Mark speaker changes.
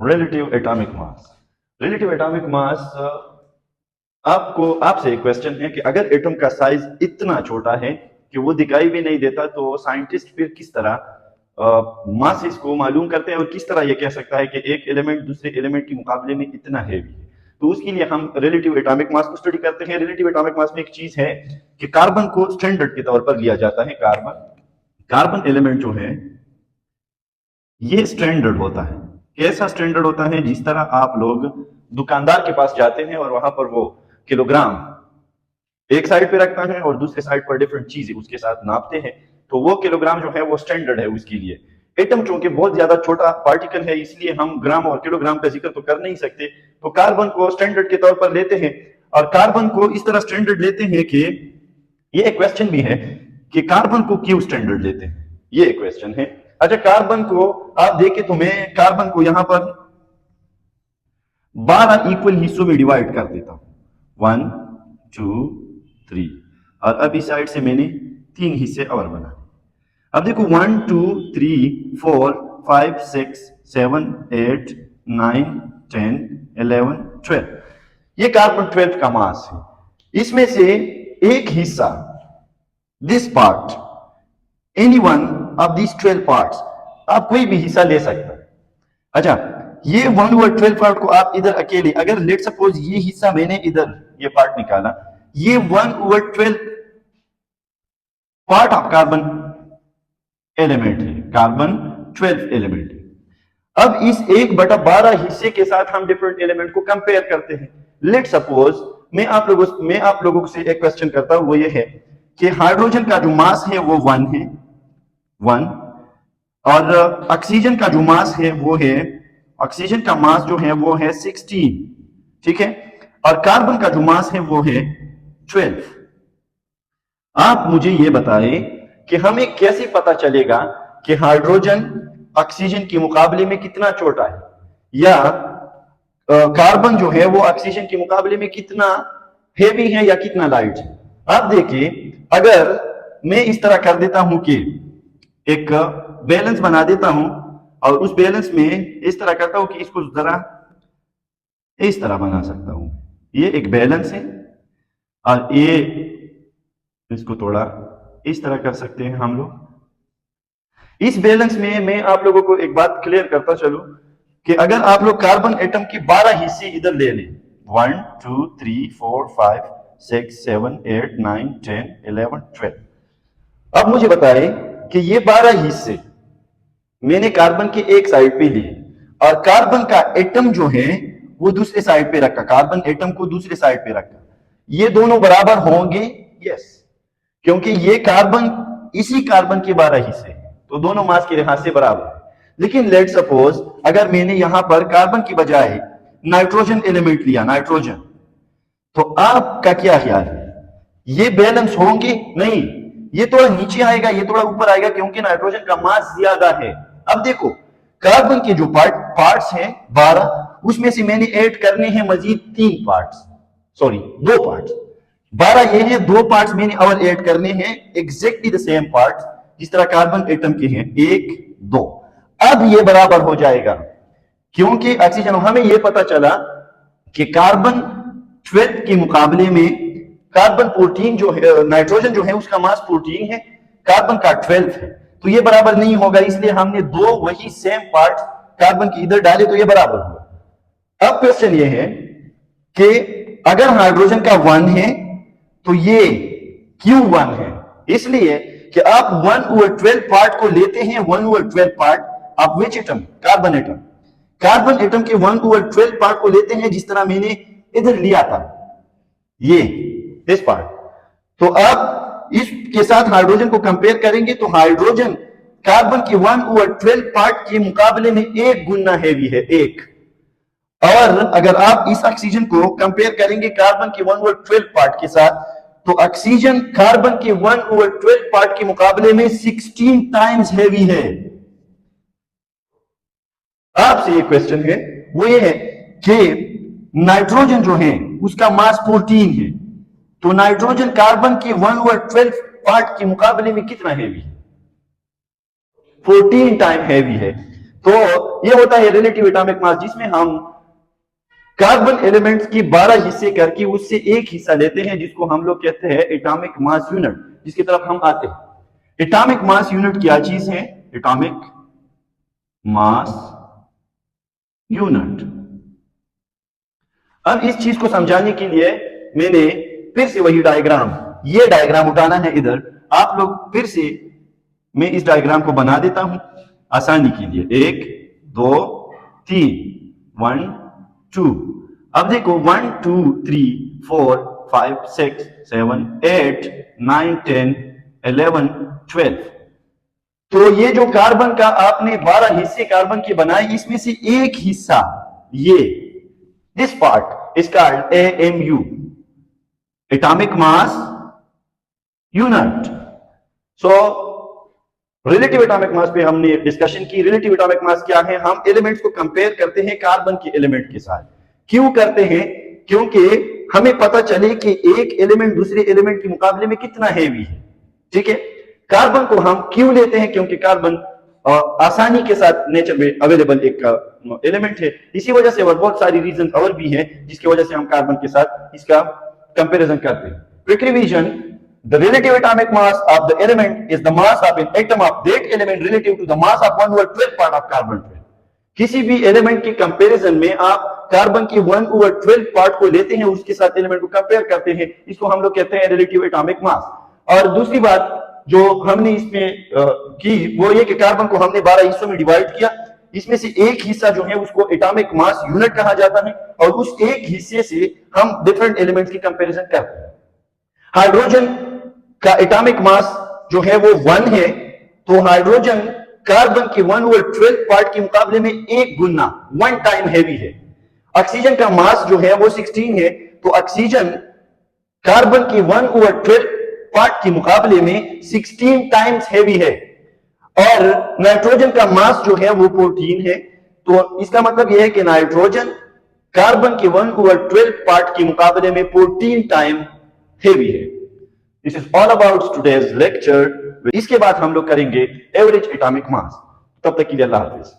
Speaker 1: Relative atomic mass. Relative atomic mass आपसे एक question है कि अगर एटम का साइज इतना छोटा है कि वो दिखाई भी नहीं देता, तो साइंटिस्ट फिर किस तरह मासेस को मालूम करते हैं और किस तरह ये कह सकता है कि एक एलिमेंट दूसरे एलिमेंट के मुकाबले में इतना हैवी है। तो उसके लिए हम रिलेटिव एटॉमिक मास को स्टडी करते हैं। रिलेटिव एटॉमिक मास में एक चीज है कि कार्बन को स्टैंडर्ड के तौर पर लिया जाता है। कार्बन एलिमेंट जो है ये स्टैंडर्ड होता है। कैसा स्टैंडर्ड होता है? जिस तरह आप लोग दुकानदार के पास जाते हैं और वहां पर वो किलोग्राम एक साइड पे रखता है और दूसरे साइड पर डिफरेंट चीजें उसके साथ नापते हैं, तो वो किलोग्राम जो है वो स्टैंडर्ड है उसके लिए। एटम चूंकि बहुत ज्यादा छोटा पार्टिकल है, इसलिए हम ग्राम और किलोग्राम का जिक्र तो कर नहीं सकते, तो कार्बन को स्टैंडर्ड के तौर पर लेते हैं। और कार्बन को इस तरह स्टैंडर्ड लेते हैं कि ये एक क्वेश्चन भी है कि कार्बन को क्यों स्टैंडर्ड लेते हैं, ये एक क्वेश्चन है। अच्छा, कार्बन को आप देखें तो मैं कार्बन को यहां पर 12 इक्वल हिस्सों में डिवाइड कर देता हूं, 1 2 3, और अब इस साइड से मैंने 3 हिस्से और बना। अब देखो 1 2 3 4 5 6 7 8 9 10 11 12, ये कार्बन 12 का मास है। इसमें से एक हिस्सा, this part, any one of this 12 parts, आप कोई भी हिस्सा ले सकते हैं। अच्छा, ये 1/12 पार्ट को आप इधर अकेले, अगर लेट सपोज ये हिस्सा मैंने इधर ये पार्ट निकाला, ये 1/12 पार्ट ऑफ कार्बन एलिमेंट है, कार्बन 12 एलिमेंट है। अब इस 1/12 हिस्से के साथ हम डिफरेंट एलिमेंट को कंपेयर करते हैं। लेट सपोज मैं आप लोगों से एक क्वेश्चन करता हूं, वो ये है कि हाइड्रोजन का जो मास है वो 1 है, 1, और ऑक्सीजन का जो मास है वो है, ऑक्सीजन का मास जो है वो है 16, ठीक है, और कार्बन का जो मास है वो है 12। आप मुझे ये बताएं कि हमें कैसे पता चलेगा कि हाइड्रोजन ऑक्सीजन के मुकाबले में कितना छोटा है, या कार्बन जो है वो ऑक्सीजन के मुकाबले में कितना हेवी है या कितना लाइट है। आप देखिए, अगर मैं इस तरह कर देता हूं कि एक बैलेंस बना देता हूं और उस बैलेंस में इस तरह करता हूं कि इसको जरा इस तरह बना सकता हूं, ये एक बैलेंस है, और ये इसको थोड़ा इस तरह कर सकते हैं हम लोग। इस बैलेंस में मैं आप लोगों को एक बात क्लियर करता चलूं कि अगर आप लोग कार्बन एटम की 12 हिस्से इधर ले लें, 1 2 3 4 5 6 7 8 9 10 11 12, अब मुझे बताएं कि ये 12 हिस्से मैंने कार्बन के एक साइड पे लिए और कार्बन का एटम जो है वो दूसरे साइड पे रखा, कार्बन एटम को दूसरे साइड पे रखा, ये दोनों बराबर होंगे? यस, क्योंकि ये कार्बन, इसी कार्बन के 12 हिस्से, तो दोनों मास के लिहाज से बराबर है। लेकिन लेट सपोज अगर मैंने यहां पर कार्बन की बजाय नाइट्रोजन एलिमेंट लिया, नाइट्रोजन, तो आपका क्या ख्याल है, ये बैलेंस होंगे? नहीं, ये थोड़ा नीचे आएगा, ये थोड़ा ऊपर आएगा, क्योंकि नाइट्रोजन का मास ज्यादा है। अब देखो, कार्बन के जो पार्ट्स हैं 12, उसमें से मैंने ऐड करने हैं मजीद 3 पार्ट्स, सॉरी 2 पार्ट्स, 12 ये है, 2 पार्ट्स मैंने और ऐड करने हैं, एग्जैक्टली द सेम पार्ट्स जिस तरह कार्बन एटम के हैं, 1 2। अब ये बराबर हो जाएगा, क्योंकि ऑक्सीजन, हमें ये पता चला कि कार्बन 12 के मुकाबले में कार्बन 14 जो है, नाइट्रोजन जो है उसका मास 14 है, कार्बन का 12 है, तो ये बराबर नहीं होगा, इसलिए हमने 2 वही सेम पार्ट कार्बन के इधर डाले तो ये बराबर हुआ। अब क्वेश्चन ये है कि अगर हाइड्रोजन का 1 है तो ये क्यों 1 है? इसलिए कि आप 1/12 पार्ट को लेते हैं, 1/12 part of which atom? Carbon atom. Carbon atom के 1/12 पार्ट को लेते हैं, जिस तरह मैंने इधर लिया था, ये इस पार्ट, तो आप इसके साथ हाइड्रोजन को कंपेयर करेंगे तो हाइड्रोजन कार्बन के 1/12 पार्ट के मुकाबले में 1 गुना हैवी है, 1। और अगर आप इस ऑक्सीजन को कंपेयर करेंगे कार्बन के 1/12 पार्ट के साथ, तो ऑक्सीजन कार्बन के 1/12 पार्ट के मुकाबले में 16 टाइम्स हैवी है। आपसे ये क्वेश्चन है, वो ये है कि नाइट्रोजन जो है उसका मास 14 है, तो नाइट्रोजन कार्बन के 1/12 पार्ट के मुकाबले में कितना हैवी है? 14 टाइम हैवी है। तो ये होता है रिलेटिव एटॉमिक मास, जिसमें हम कार्बन एलिमेंट्स की 12 हिस्से करके उससे एक हिस्सा लेते हैं, जिसको हम लोग कहते हैं एटॉमिक मास यूनिट, जिसकी तरफ हम आते हैं। एटॉमिक मास यूनिट क्या चीज है? Atomic mass unit. अब इस चीज को समझाने के लिए मैंने फिर से वही डायग्राम, ये डायग्राम उठाना है इधर, आप लोग फिर से, मैं इस डायग्राम को बना देता हूं आसानी के लिए। 1 2 3 1 2। अब देखो 1 2 3 4 5 6 7 8 9 10 11 12। तो ये जो कार्बन का आपने 12 हिस्से कार्बन के बनाए, इसमें से एक हिस्सा, ये this part is called AMU, atomic mass unit. So relative atomic mass पे हमने डिस्कशन की। रिलेटिव एटॉमिक मास क्या है? हम एलिमेंट्स को कंपेयर करते हैं कार्बन के एलिमेंट के साथ। क्यों करते हैं? क्योंकि हमें पता चले कि एक एलिमेंट दूसरे एलिमेंट के मुकाबले में कितना हेवी है। ठीक है, कार्बन को हम क्यों लेते हैं? क्योंकि कार्बन आसानी के साथ नेचर में अवेलेबल एक एलिमेंट है। इसी वजह से और बहुत सारी रीजन और भी हैं जिसकी वजह से हम कार्बन के साथ इसका कंपैरिजन करते हैं। Quick revision: the relative atomic mass of the element is the mass of an atom of that element relative to the mass of 1/12 part of carbon 12। किसी भी एलिमेंट के कंपैरिजन में आप कार्बन की 1/12 पार्ट को लेते हैं, उसके साथ एलिमेंट को कंपेयर करते हैं, इसको हम लोग कहते हैं रिलेटिव एटॉमिक मास। और दूसरी बात जो हमने इसमें की वो ये कि कार्बन को हमने 12 हिस्सों में डिवाइड किया, इसमें से एक हिस्सा जो है उसको एटॉमिक मास यूनिट कहा जाता है, और उस एक हिस्से से हम डिफरेंट एलिमेंट्स की कंपैरिजन करते हैं। हाइड्रोजन का एटॉमिक मास जो है वो 1 है, तो हाइड्रोजन कार्बन की 1/12 पार्ट के मुकाबले में एक गुना 1 टाइम हेवी है। ऑक्सीजन का मास जो है वो 16 है, तो ऑक्सीजन कार्बन की 1/12 पार्ट के मुकाबले में 16 टाइम्स हेवी है। और नाइट्रोजन का मास जो है वो 14 है, तो इसका मतलब यह है कि नाइट्रोजन कार्बन की 1/12 पार्ट के मुकाबले में 14 टाइम हेवी है। This is all about today's lecture. इसके बाद हम लोग करेंगे एवरेज एटॉमिक मास। तब तक के लिए अल्लाह हाफिज।